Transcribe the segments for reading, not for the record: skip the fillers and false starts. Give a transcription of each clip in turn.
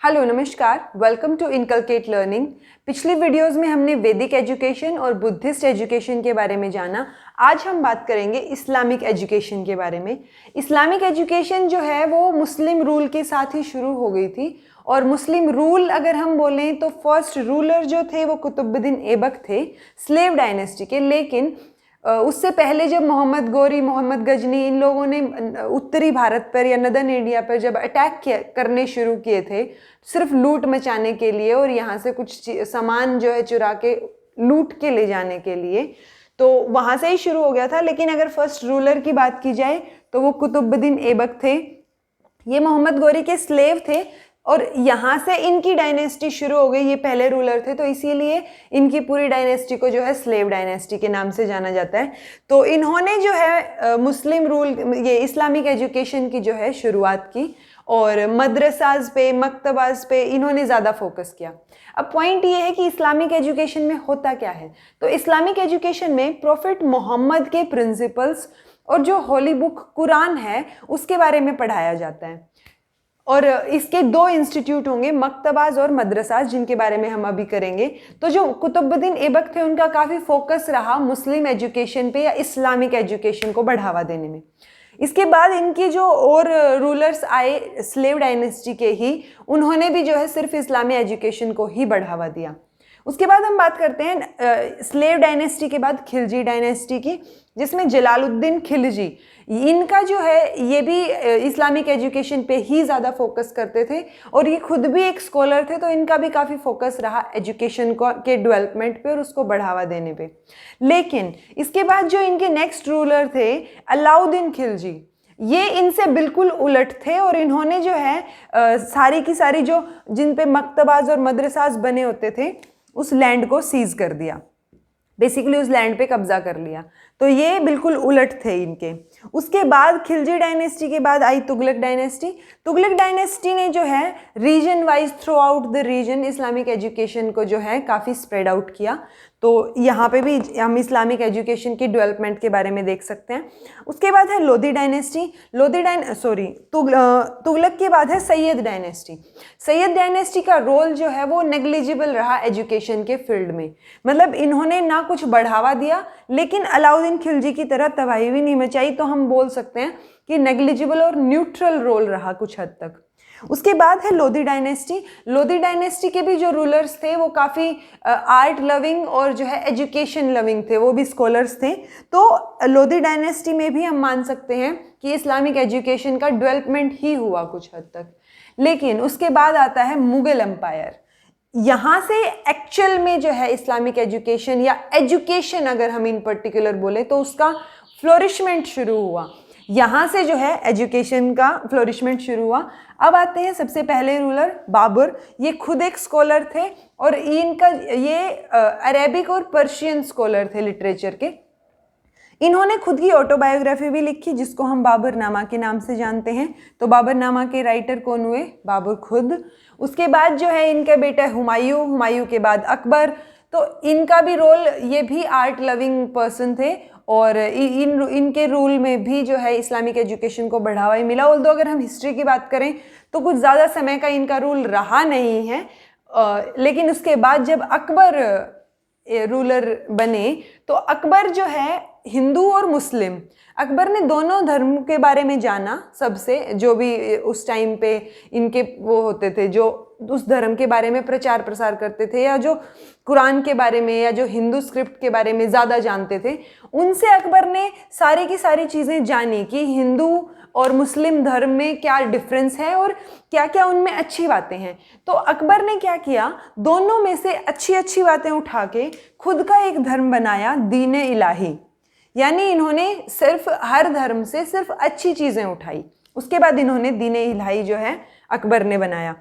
Hello नमस्कार, welcome to inculcate learning. पिछली videos में हमने वैदिक एजुकेशन और बुद्धिस्ट एजुकेशन के बारे में जाना। आज हम बात करेंगे इस्लामिक एजुकेशन के बारे में। इस्लामिक एजुकेशन जो है वो मुस्लिम रूल के साथ ही शुरू हो गई थी। और मुस्लिम रूल अगर हम बोलें तो फर्स्ट रूलर जो थे वो कुतुबुद्दीन ऐबक थे, स्लेव डायनेस्टी के। लेकिन उससे पहले जब मोहम्मद गोरी, मोहम्मद गजनी, इन लोगों ने उत्तरी भारत पर या नदर्न इंडिया पर जब अटैक करने शुरू किए थे सिर्फ लूट मचाने के लिए और यहाँ से कुछ सामान जो है चुरा के लूट के ले जाने के लिए, तो वहाँ से ही शुरू हो गया था। लेकिन अगर फर्स्ट रूलर की बात की जाए तो वो कुतुबुद्दीन ऐबक थे। ये मोहम्मद गोरी के स्लेव थे और यहाँ से इनकी डायनेस्टी शुरू हो गई। ये पहले रूलर थे तो इसीलिए इनकी पूरी डायनेस्टी को जो है स्लेव डायनेस्टी के नाम से जाना जाता है। तो इन्होंने जो है मुस्लिम रूल, ये इस्लामिक एजुकेशन की जो है शुरुआत की और मदरसाज पे, मकतबाज पे इन्होंने ज़्यादा फोकस किया। अब पॉइंट ये है कि इस्लामिक एजुकेशन में होता क्या है। तो इस्लामिक एजुकेशन में प्रॉफिट मोहम्मद के प्रिंसिपल्स और जो होली बुक कुरान है उसके बारे में पढ़ाया जाता है। और इसके दो इंस्टीट्यूट होंगे, मकतबाज और मदरसाज, जिनके बारे में हम अभी करेंगे। तो जो कुतुबुद्दीन ऐबक थे उनका काफ़ी फोकस रहा मुस्लिम एजुकेशन पे या इस्लामिक एजुकेशन को बढ़ावा देने में। इसके बाद इनके जो और रूलर्स आए स्लेव डायनेस्टी के ही, उन्होंने भी जो है सिर्फ इस्लामी एजुकेशन को ही बढ़ावा दिया। उसके बाद हम बात करते हैं स्लेव डायनेस्टी के बाद खिलजी डायनेस्टी की, जिसमें जलालुद्दीन खिलजी, इनका जो है ये भी इस्लामिक एजुकेशन पे ही ज़्यादा फोकस करते थे और ये खुद भी एक स्कॉलर थे। तो इनका भी काफ़ी फोकस रहा एजुकेशन के डेवलपमेंट पे और उसको बढ़ावा देने पे। लेकिन इसके बाद जो इनके नेक्स्ट रूलर थे अलाउद्दीन खिलजी, ये इनसे बिल्कुल उलट थे और इन्होंने जो है सारी की सारी जो जिन पे मकतबाज और मदरसाज बने होते थे उस लैंड को सीज कर दिया, बेसिकली उस लैंड पे कब्जा कर लिया। तो ये बिल्कुल उलट थे इनके। उसके बाद खिलजी डायनेस्टी के बाद आई तुगलक डायनेस्टी। तुगलक डायनेस्टी ने जो है region wise throughout the region Islamic education को जो है काफ़ी स्प्रेड आउट किया। तो यहाँ पे भी हम इस्लामिक एजुकेशन की डेवलपमेंट के बारे में देख सकते हैं। उसके बाद है लोधी डायनेस्टी। तुगलक के बाद है सैयद डायनेस्टी। सैयद डायनेस्टी का रोल जो है वो नेग्लिजिबल रहा एजुकेशन के फील्ड में। मतलब इन्होंने ना कुछ बढ़ावा दिया लेकिन अलाउद्दीन खिलजी की तरह तबाही भी नहीं मचाई। तो हम बोल सकते हैं कि नेग्लिजिबल और न्यूट्रल रोल रहा कुछ हद तक। उसके बाद है लोधी डायनेस्टी। लोधी डायनेस्टी के भी जो रूलर्स थे वो काफ़ी आर्ट लविंग और जो है एजुकेशन लविंग थे, वो भी स्कॉलर्स थे। तो लोधी डायनेस्टी में भी हम मान सकते हैं कि इस्लामिक एजुकेशन का डेवलपमेंट ही हुआ कुछ हद तक। लेकिन उसके बाद आता है मुगल एम्पायर। यहाँ से एक्चुअल में जो है इस्लामिक एजुकेशन या एजुकेशन अगर हम इन पर्टिकुलर बोले तो उसका फ्लोरिशमेंट शुरू हुआ। यहाँ से जो है एजुकेशन का फ्लोरिशमेंट शुरू हुआ। अब आते हैं सबसे पहले रूलर बाबर। ये खुद एक स्कॉलर थे और ये अरेबिक और पर्शियन स्कॉलर थे लिटरेचर के। इन्होंने खुद की ऑटोबायोग्राफी भी लिखी जिसको हम बाबरनामा के नाम से जानते हैं। तो बाबरनामा के राइटर कौन हुए? बाबर खुद। उसके बाद जो है इनका बेटा हुमायूं, हुमायूं के बाद अकबर। तो इनका भी रोल, ये भी आर्ट लविंग पर्सन थे और इनके रूल में भी जो है इस्लामिक एजुकेशन को बढ़ावा ही मिला। ऑल्दो अगर हम हिस्ट्री की बात करें तो कुछ ज़्यादा समय का इनका रूल रहा नहीं है। लेकिन उसके बाद जब अकबर रूलर बने तो अकबर जो है हिंदू और मुस्लिम, अकबर ने दोनों धर्म के बारे में जाना सबसे, जो भी उस टाइम पे इनके वो होते थे जो उस धर्म के बारे में प्रचार प्रसार करते थे या जो कुरान के बारे में या जो हिंदू स्क्रिप्ट के बारे में ज़्यादा जानते थे, उनसे अकबर ने सारी की सारी चीज़ें जानी कि हिंदू और मुस्लिम धर्म में क्या डिफरेंस है और क्या क्या उनमें अच्छी बातें हैं। तो अकबर ने क्या किया, दोनों में से अच्छी अच्छी बातें उठा के खुद का एक धर्म बनाया, दीन इलाही। यानी इन्होंने सिर्फ हर धर्म से सिर्फ अच्छी चीज़ें उठाई। उसके बाद इन्होंने दीन इलाही जो है अकबर ने बनाया।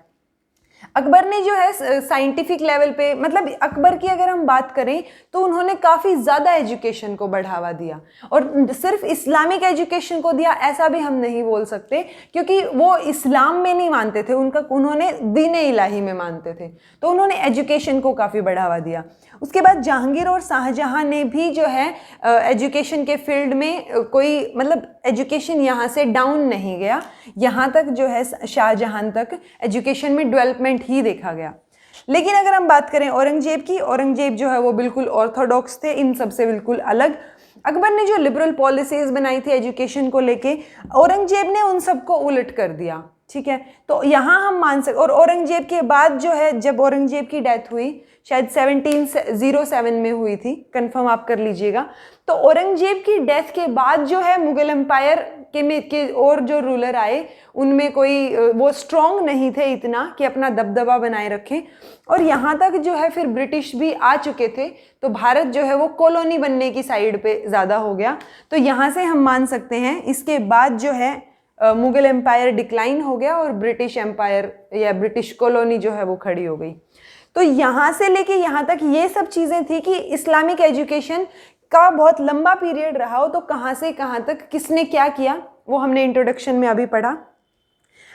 अकबर ने जो है साइंटिफिक लेवल पे, मतलब अकबर की अगर हम बात करें तो उन्होंने काफ़ी ज़्यादा एजुकेशन को बढ़ावा दिया और सिर्फ इस्लामिक एजुकेशन को दिया ऐसा भी हम नहीं बोल सकते क्योंकि वो इस्लाम में नहीं मानते थे, उन्होंने दीन इलाही में मानते थे। तो उन्होंने एजुकेशन को काफ़ी बढ़ावा दिया। उसके बाद जहांगीर और शाहजहां ने भी जो है एजुकेशन के फील्ड में कोई, मतलब एजुकेशन यहाँ से डाउन नहीं गया, यहाँ तक जो है शाहजहां तक एजुकेशन में डेवलपमेंट डेवलपमेंट ही देखा गया। लेकिन अगर हम बात करें औरंगजेब की, औरंगजेब जो है वो बिल्कुल ऑर्थोडॉक्स थे, इन सबसे बिल्कुल अलग। अकबर ने जो लिबरल पॉलिसीज बनाई थी एजुकेशन को लेके, औरंगजेब ने उन सबको उलट कर दिया, ठीक है। तो यहाँ हम मान सकते, और औरंगजेब के बाद जो है, जब औरंगजेब की डेथ हुई शायद 1707 में हुई थी, कंफर्म आप कर लीजिएगा, तो औरंगजेब की डेथ के बाद जो है मुगल एम्पायर के और जो रूलर आए उनमें कोई वो स्ट्रॉन्ग नहीं थे इतना कि अपना दबदबा बनाए रखें, और यहाँ तक जो है फिर ब्रिटिश भी आ चुके थे, तो भारत जो है वो कॉलोनी बनने की साइड पे ज़्यादा हो गया। तो यहाँ से हम मान सकते हैं इसके बाद जो है मुगल एम्पायर डिक्लाइन हो गया और ब्रिटिश एम्पायर या ब्रिटिश कॉलोनी जो है वो खड़ी हो गई। तो यहाँ से लेके यहाँ तक ये सब चीज़ें थी कि इस्लामिक एजुकेशन का बहुत लंबा पीरियड रहा हो, तो कहाँ से कहाँ तक किसने क्या किया वो हमने इंट्रोडक्शन में अभी पढ़ा।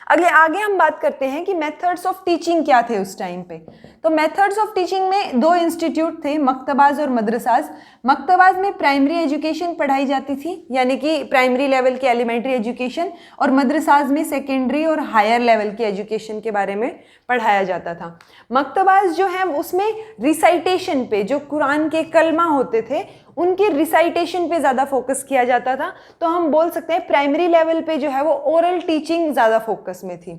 आगे हम बात करते हैं कि मेथड्स ऑफ टीचिंग क्या थे उस टाइम पे। तो मेथड्स ऑफ टीचिंग में दो इंस्टीट्यूट थे, मकतबाज और मदरसाज। मकतबाज में प्राइमरी एजुकेशन पढ़ाई जाती थी, यानी कि प्राइमरी लेवल की एलिमेंट्री एजुकेशन, और मदरसाज में सेकेंडरी और हायर लेवल की एजुकेशन के बारे में पढ़ाया जाता था। मकतबाज जो है उसमें रिसाइटेशन पे, जो कुरान के कलमा होते थे उनके रिसाइटेशन पे ज़्यादा फोकस किया जाता था। तो हम बोल सकते हैं प्राइमरी लेवल पे जो है वो ओरल टीचिंग ज़्यादा फोकस में थी।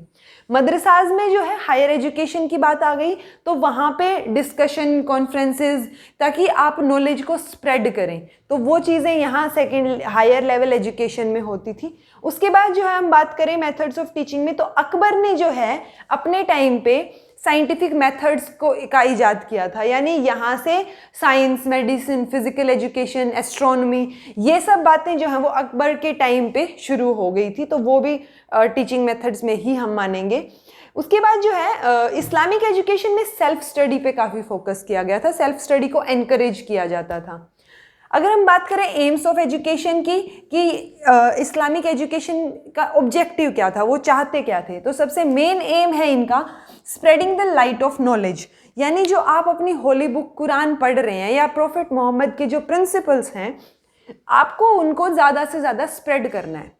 मदरसाज में जो है हायर एजुकेशन की बात आ गई, तो वहाँ पे डिस्कशन, कॉन्फ्रेंसेस, ताकि आप नॉलेज को स्प्रेड करें, तो वो चीज़ें यहाँ सेकेंड हायर लेवल एजुकेशन में होती थी। उसके बाद जो है हम बात करें मेथड्स ऑफ टीचिंग में, तो अकबर ने जो है अपने टाइम पे साइंटिफिक मेथड्स का इजाद किया था, यानी यहाँ से science, medicine, physical education, astronomy, ये सब बातें जो हैं वो अकबर के टाइम पे शुरू हो गई थी, तो वो भी टीचिंग मेथड्स में ही हम मानेंगे। उसके बाद जो है इस्लामिक एजुकेशन में सेल्फ स्टडी पे काफ़ी फोकस किया गया था, सेल्फ स्टडी को एनकरेज किया जाता था। अगर हम बात करें एम्स ऑफ एजुकेशन की कि इस्लामिक एजुकेशन का ऑब्जेक्टिव क्या था, वो चाहते क्या थे, तो सबसे मेन एम है इनका spreading the light of knowledge, यानी जो आप अपनी होली बुक कुरान पढ़ रहे हैं या प्रॉफिट मोहम्मद के जो प्रिंसिपल्स हैं, आपको उनको ज़्यादा से ज़्यादा स्प्रेड करना है।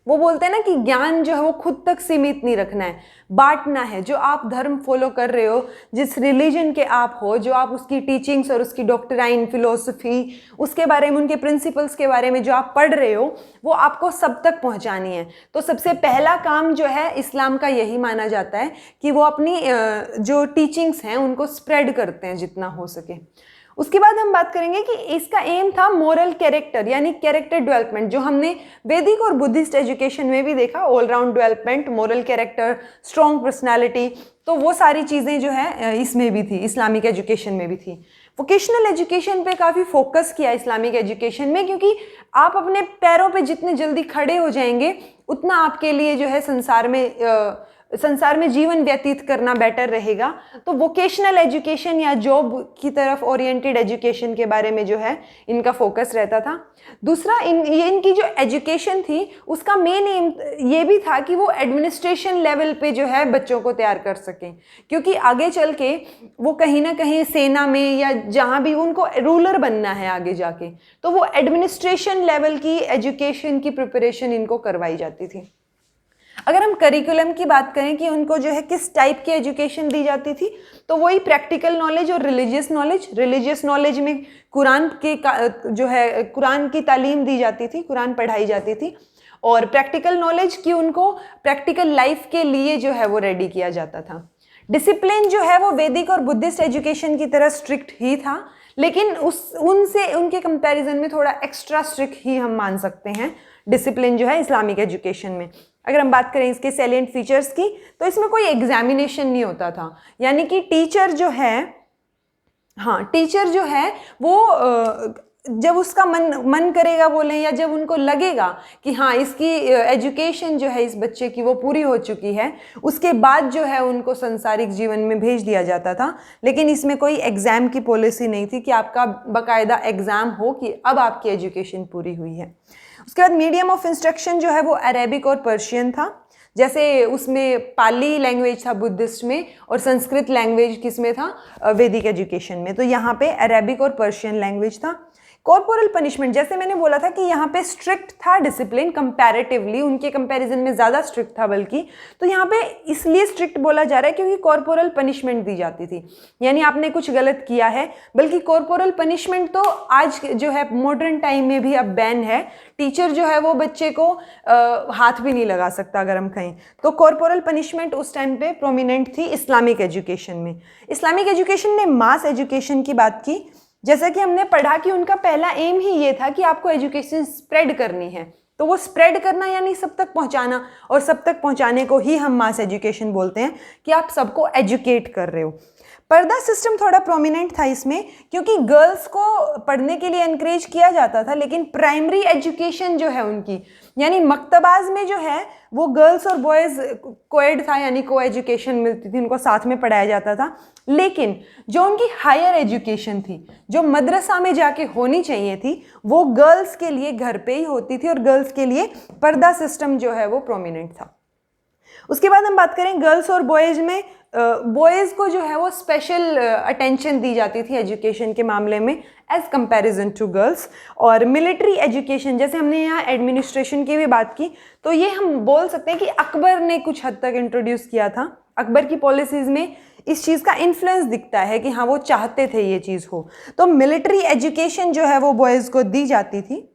वो बोलते हैं ना कि ज्ञान जो है वो खुद तक सीमित नहीं रखना है, बांटना है। जो आप धर्म फॉलो कर रहे हो, जिस रिलीजन के आप हो, जो आप उसकी टीचिंग्स और उसकी डॉक्ट्राइन, फिलोसफी, उसके बारे में, उनके प्रिंसिपल्स के बारे में जो आप पढ़ रहे हो, वो आपको सब तक पहुंचानी है। तो सबसे पहला काम जो है इस्लाम का यही माना जाता है कि वो अपनी जो टीचिंग्स हैं उनको स्प्रेड करते हैं जितना हो सके। उसके बाद हम बात करेंगे कि इसका एम था मोरल कैरेक्टर, यानी कैरेक्टर डेवलपमेंट, जो हमने वैदिक और बुद्धिस्ट एजुकेशन में भी देखा, all round development, moral character, strong personality, तो वो सारी चीज़ें जो है इसमें भी थी, इस्लामिक एजुकेशन में भी थी। वोकेशनल एजुकेशन पे काफ़ी फोकस किया इस्लामिक एजुकेशन में, क्योंकि आप अपने पैरों पे जितने जल्दी खड़े हो जाएंगे उतना आपके लिए जो है संसार में जीवन व्यतीत करना बेटर रहेगा। तो वोकेशनल एजुकेशन या जॉब की तरफ ओरिएंटेड एजुकेशन के बारे में जो है इनका फोकस रहता था। दूसरा, इनकी जो एजुकेशन थी उसका मेन एम ये भी था कि वो एडमिनिस्ट्रेशन लेवल पे जो है बच्चों को तैयार कर सकें, क्योंकि आगे चल के वो कहीं ना कहीं सेना में या जहाँ भी उनको रूलर बनना है आगे जाके, तो वो एडमिनिस्ट्रेशन लेवल की एजुकेशन की प्रिपरेशन इनको करवाई जाती थी। अगर हम करिकुलम की बात करें कि उनको जो है किस टाइप की एजुकेशन दी जाती थी, तो वही प्रैक्टिकल नॉलेज और रिलीजियस नॉलेज। रिलीजियस नॉलेज में कुरान की तालीम दी जाती थी, कुरान पढ़ाई जाती थी, और प्रैक्टिकल नॉलेज की उनको प्रैक्टिकल लाइफ के लिए जो है वो रेडी किया जाता था। डिसिप्लिन जो है वो वैदिक और बुद्धिस्ट एजुकेशन की तरह स्ट्रिक्ट ही था, लेकिन उनके कंपैरिजन में थोड़ा एक्स्ट्रा स्ट्रिक्ट ही हम मान सकते हैं डिसिप्लिन जो है इस्लामिक एजुकेशन में। अगर हम बात करें इसके सैलिएंट फीचर्स की, तो इसमें कोई एग्जामिनेशन नहीं होता था, यानी कि टीचर जो है वो जब उसका मन करेगा बोलें, या जब उनको लगेगा कि हाँ इसकी एजुकेशन जो है इस बच्चे की वो पूरी हो चुकी है, उसके बाद जो है उनको संसारिक जीवन में भेज दिया जाता था। लेकिन इसमें कोई एग्ज़ाम की पॉलिसी नहीं थी कि आपका बाकायदा एग्ज़ाम हो कि अब आपकी एजुकेशन पूरी हुई है। उसके बाद मीडियम ऑफ इंस्ट्रक्शन जो है वो अरेबिक और पर्शियन था, जैसे उसमें पाली लैंग्वेज था बुद्धिस्ट में, और संस्कृत लैंग्वेज किस में था, वैदिक एजुकेशन में। तो यहाँ पे अरेबिक और पर्शियन लैंग्वेज था। कॉर्पोरल पनिशमेंट, जैसे मैंने बोला था कि यहाँ पे स्ट्रिक्ट था डिसिप्लिन कंपैरेटिवली, उनके कंपैरिजन में ज़्यादा स्ट्रिक्ट था बल्कि, तो यहाँ पे इसलिए स्ट्रिक्ट बोला जा रहा है क्योंकि कॉर्पोरल पनिशमेंट दी जाती थी, यानी आपने कुछ गलत किया है। बल्कि कॉर्पोरल पनिशमेंट तो आज जो है मॉडर्न टाइम में भी अब बैन है, टीचर जो है वो बच्चे को हाथ भी नहीं लगा सकता अगर हम कहें तो। कॉर्पोरल पनिशमेंट उस टाइम पे प्रोमिनेंट थी इस्लामिक एजुकेशन में। इस्लामिक एजुकेशन ने मास एजुकेशन की बात की, जैसा कि हमने पढ़ा कि उनका पहला एम ही ये था कि आपको एजुकेशन स्प्रेड करनी है, तो वो स्प्रेड करना यानी सब तक पहुंचाना, और सब तक पहुंचाने को ही हम मास एजुकेशन बोलते हैं कि आप सबको एजुकेट कर रहे हो। पर्दा सिस्टम थोड़ा प्रोमिनेंट था इसमें क्योंकि गर्ल्स को पढ़ने के लिए एनकरेज किया जाता था, लेकिन प्राइमरी एजुकेशन जो है उनकी, यानी मकतबाज में जो है वो गर्ल्स और बॉयज़ कोएड था, यानी को एजुकेशन मिलती थी, उनको साथ में पढ़ाया जाता था। लेकिन जो उनकी हायर एजुकेशन थी, जो मदरसा में जाके होनी चाहिए थी, वो गर्ल्स के लिए घर पे ही होती थी, और गर्ल्स के लिए पर्दा सिस्टम जो है वो प्रोमिनेंट था। उसके बाद हम बात करें गर्ल्स और बॉयज़ में, बॉयज़ को जो है वो स्पेशल अटेंशन दी जाती थी एजुकेशन के मामले में एज कंपैरिजन टू गर्ल्स। और मिलिट्री एजुकेशन, जैसे हमने यहाँ एडमिनिस्ट्रेशन की भी बात की, तो ये हम बोल सकते हैं कि अकबर ने कुछ हद तक इंट्रोड्यूस किया था। अकबर की पॉलिसीज़ में इस चीज़ का इन्फ्लुएंस दिखता है कि हाँ वो चाहते थे ये चीज़ हो। तो मिलिट्री एजुकेशन जो है वो बॉयज़ को दी जाती थी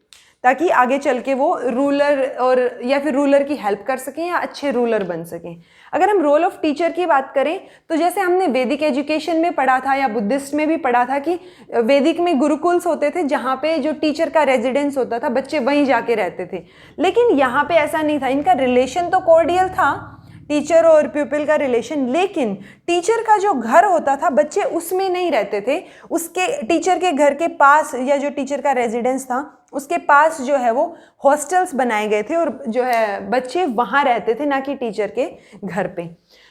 ताकि आगे चल के वो रूलर और या फिर रूलर की हेल्प कर सकें या अच्छे रूलर बन सकें। अगर हम रोल ऑफ टीचर की बात करें तो जैसे हमने वैदिक एजुकेशन में पढ़ा था या बुद्धिस्ट में भी पढ़ा था कि वैदिक में गुरुकुल्स होते थे जहाँ पे जो टीचर का रेजिडेंस होता था, बच्चे वहीं जाके रहते थे। लेकिन यहाँ पे ऐसा नहीं था, इनका रिलेशन तो कॉर्डियल था, टीचर और प्यूपिल का रिलेशन, लेकिन टीचर का जो घर होता था बच्चे उसमें नहीं रहते थे, उसके टीचर के घर के पास या जो टीचर का रेजिडेंस था उसके पास जो है वो हॉस्टल्स बनाए गए थे और जो है बच्चे वहाँ रहते थे, ना कि टीचर के घर पे।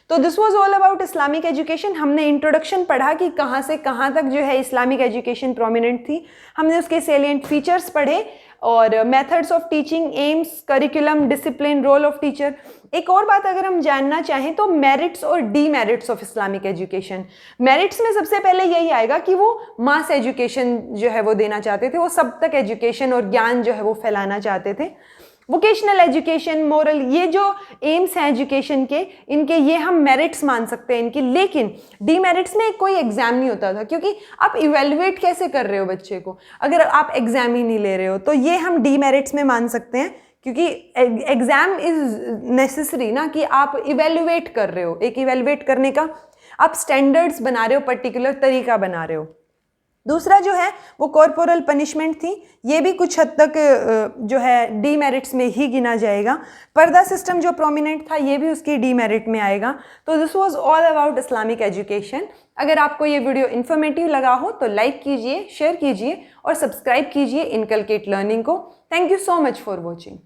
तो this was all about Islamic education. हमने इंट्रोडक्शन पढ़ा कि कहाँ से कहाँ तक जो है इस्लामिक एजुकेशन प्रोमिनेंट थी, हमने उसके सेलिएंट फीचर्स पढ़े और methods of teaching, aims, curriculum, discipline, role of teacher. एक और बात अगर हम जानना चाहें तो मेरिट्स और demerits of Islamic education. Merits में सबसे पहले यही आएगा कि वो मास एजुकेशन जो है वो देना चाहते थे, वो सब तक एजुकेशन और ज्ञान जो है वो फैलाना चाहते थे। वोकेशनल एजुकेशन, मोरल, ये जो एम्स हैं एजुकेशन के, इनके ये हम मेरिट्स मान सकते हैं इनकी। लेकिन डीमेरिट्स में कोई एग्जाम नहीं होता था, क्योंकि आप इवेल्युएट कैसे कर रहे हो बच्चे को अगर आप एग्जाम ही नहीं ले रहे हो, तो ये हम डीमेरिट्स में मान सकते हैं, क्योंकि एग्जाम इज नेसेसरी ना, कि आप इवेल्युएट कर रहे हो, एक इवेल्युएट करने का आप स्टैंडर्ड्स बना रहे हो, पर्टिकुलर तरीका बना रहे हो। दूसरा जो है वो कॉर्पोरल पनिशमेंट थी, ये भी कुछ हद तक जो है डीमेरिट्स में ही गिना जाएगा। पर्दा सिस्टम जो प्रोमिनेंट था ये भी उसकी डीमेरिट में आएगा। तो this was all about Islamic education. अगर आपको ये वीडियो इन्फॉर्मेटिव लगा हो तो लाइक कीजिए, शेयर कीजिए और सब्सक्राइब कीजिए इनकलकेट लर्निंग को। Thank you so much for watching.